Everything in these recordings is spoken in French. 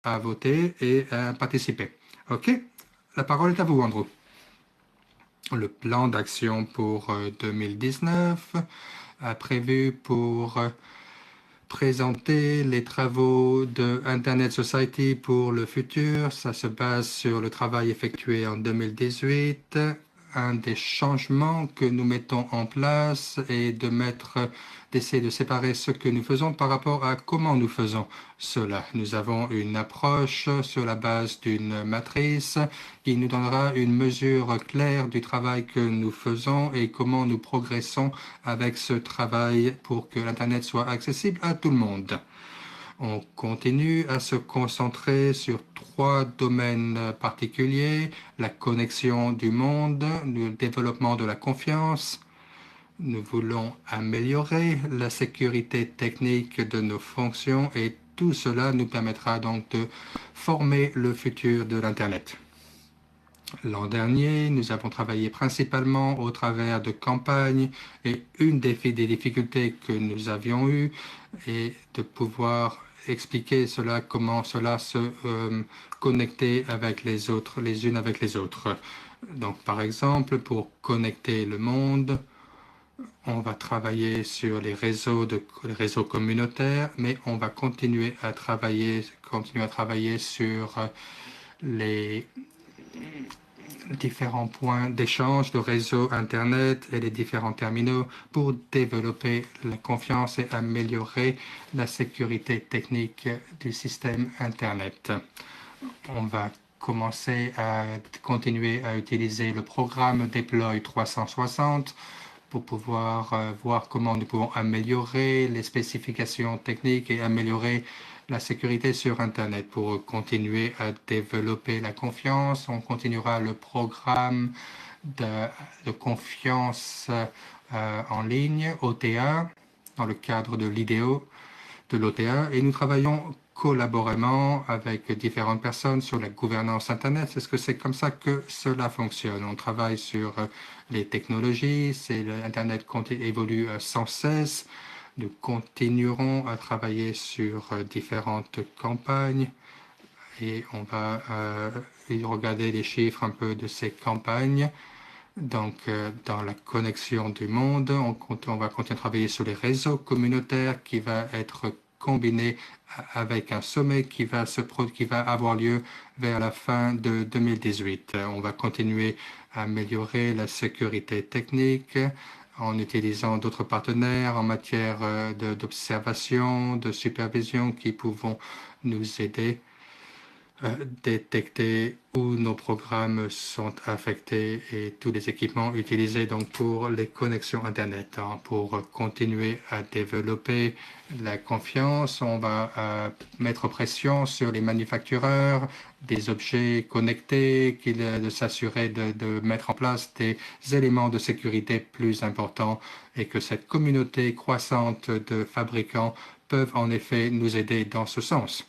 à voter et à participer. OK? La parole est à vous, Andrew. Le plan d'action pour 2019 a prévu pour présenter les travaux de Internet Society pour le futur. Ça se base sur le travail effectué en 2018. Un des changements que nous mettons en place est d'essayer de séparer ce que nous faisons par rapport à comment nous faisons cela. Nous avons une approche sur la base d'une matrice qui nous donnera une mesure claire du travail que nous faisons et comment nous progressons avec ce travail pour que l'Internet soit accessible à tout le monde. On continue à se concentrer sur 3 domaines particuliers: la connexion du monde, le développement de la confiance. Nous voulons améliorer la sécurité technique de nos fonctions et tout cela nous permettra donc de former le futur de l'Internet. L'an dernier, nous avons travaillé principalement au travers de campagnes et une des difficultés que nous avions eues est de pouvoir expliquer cela, comment cela se connecter avec les autres, les unes avec les autres. Donc, par exemple, pour connecter le monde, on va travailler sur les réseaux communautaires, mais on va continuer à travailler sur les différents points d'échange de réseau Internet et les différents terminaux pour développer la confiance et améliorer la sécurité technique du système Internet. On va continuer à utiliser le programme Deploy 360 pour pouvoir voir comment nous pouvons améliorer les spécifications techniques et améliorer la sécurité sur Internet. Pour continuer à développer la confiance, on continuera le programme de confiance en ligne, OTA, dans le cadre de l'IDEO, de l'OTA, et nous travaillons collaborément avec différentes personnes sur la gouvernance Internet. Est-ce que c'est comme ça que cela fonctionne? On travaille sur les technologies, l'Internet évolue sans cesse. Nous continuerons à travailler sur différentes campagnes et on va regarder les chiffres un peu de ces campagnes. Donc, dans la connexion du monde, on va continuer à travailler sur les réseaux communautaires qui va être combiné avec un sommet qui va avoir lieu vers la fin de 2018. On va continuer à améliorer la sécurité technique en utilisant d'autres partenaires en matière d'observation, de supervision qui pourront nous aider à détecter où nos programmes sont affectés et tous les équipements utilisés donc pour les connexions Internet. Pour continuer à développer la confiance, on va mettre pression sur les manufactureurs des objets connectés, de s'assurer de mettre en place des éléments de sécurité plus importants et que cette communauté croissante de fabricants peuvent en effet nous aider dans ce sens.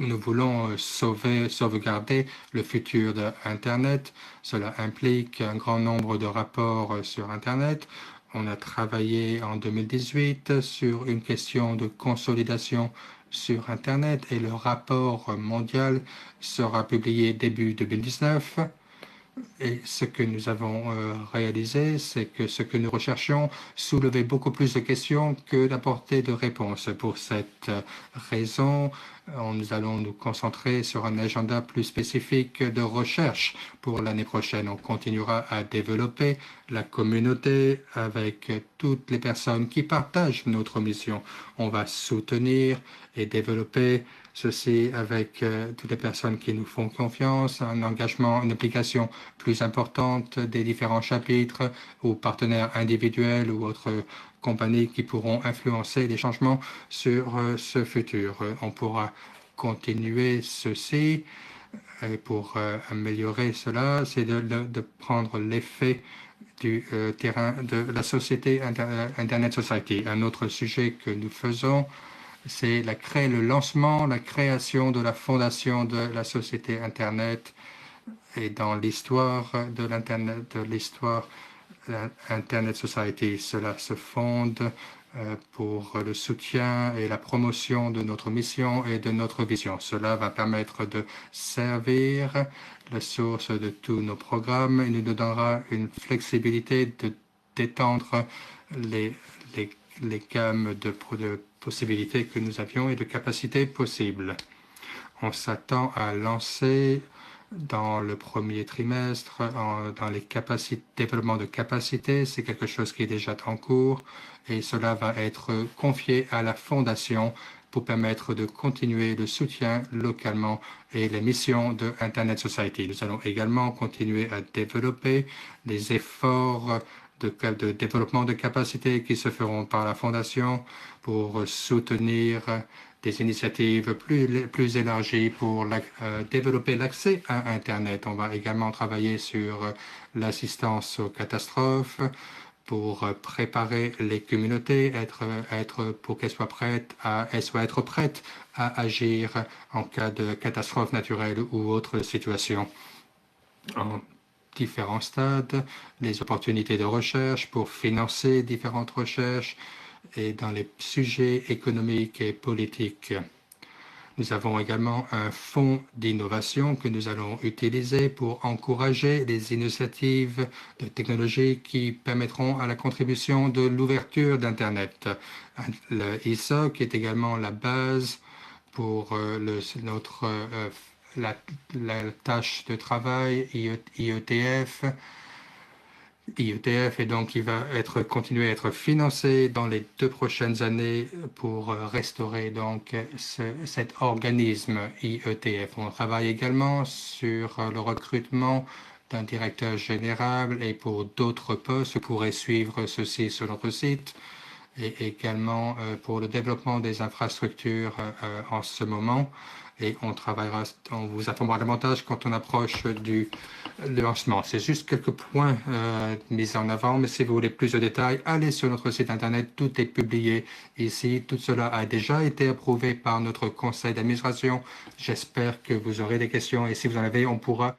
Nous voulons sauvegarder le futur d'Internet. Cela implique un grand nombre de rapports sur Internet. On a travaillé en 2018 sur une question de consolidation sur Internet et le rapport mondial sera publié début 2019. Et ce que nous avons réalisé, c'est que ce que nous recherchions soulevait beaucoup plus de questions que d'apporter de réponses. Pour cette raison, nous allons nous concentrer sur un agenda plus spécifique de recherche pour l'année prochaine. On continuera à développer la communauté avec toutes les personnes qui partagent notre mission. On va soutenir et développer ceci avec toutes les personnes qui nous font confiance, un engagement, une implication plus importante des différents chapitres ou partenaires individuels ou autres compagnies qui pourront influencer les changements sur ce futur. On pourra continuer ceci et pour améliorer cela, c'est de prendre l'effet du terrain de la société Internet Society. Un autre sujet que nous faisons, c'est la création de la fondation de la société Internet. Et dans l'histoire de l'Internet, Internet Society, cela se fonde pour le soutien et la promotion de notre mission et de notre vision. Cela va permettre de servir la source de tous nos programmes et nous donnera une flexibilité d'étendre les, les gammes de possibilités que nous avions et de capacités possibles. On s'attend à lancer dans le premier trimestre dans les développement de capacités. C'est quelque chose qui est déjà en cours et cela va être confié à la Fondation pour permettre de continuer le soutien localement et les missions de Internet Society. Nous allons également continuer à développer les efforts de développement de capacités qui se feront par la Fondation pour soutenir des initiatives plus élargies pour développer l'accès à Internet. On va également travailler sur l'assistance aux catastrophes pour préparer les communautés, pour qu'elles soient prêtes à agir en cas de catastrophe naturelle ou autre situation. En différents stades, les opportunités de recherche pour financer différentes recherches et dans les sujets économiques et politiques. Nous avons également un fonds d'innovation que nous allons utiliser pour encourager les initiatives de technologie qui permettront à la contribution de l'ouverture d'Internet. Le ISOC est également la base pour la tâche de travail IETF. IETF et donc il va continuer à être financé dans les 2 prochaines années pour restaurer donc cet organisme IETF. On travaille également sur le recrutement d'un directeur général et pour d'autres postes, vous pourrez suivre ceci sur notre site et également pour le développement des infrastructures en ce moment. Et on vous informera davantage quand on approche du lancement. C'est juste quelques points mis en avant, mais si vous voulez plus de détails, allez sur notre site internet, tout est publié ici. Tout cela a déjà été approuvé par notre conseil d'administration. J'espère que vous aurez des questions et si vous en avez, on pourra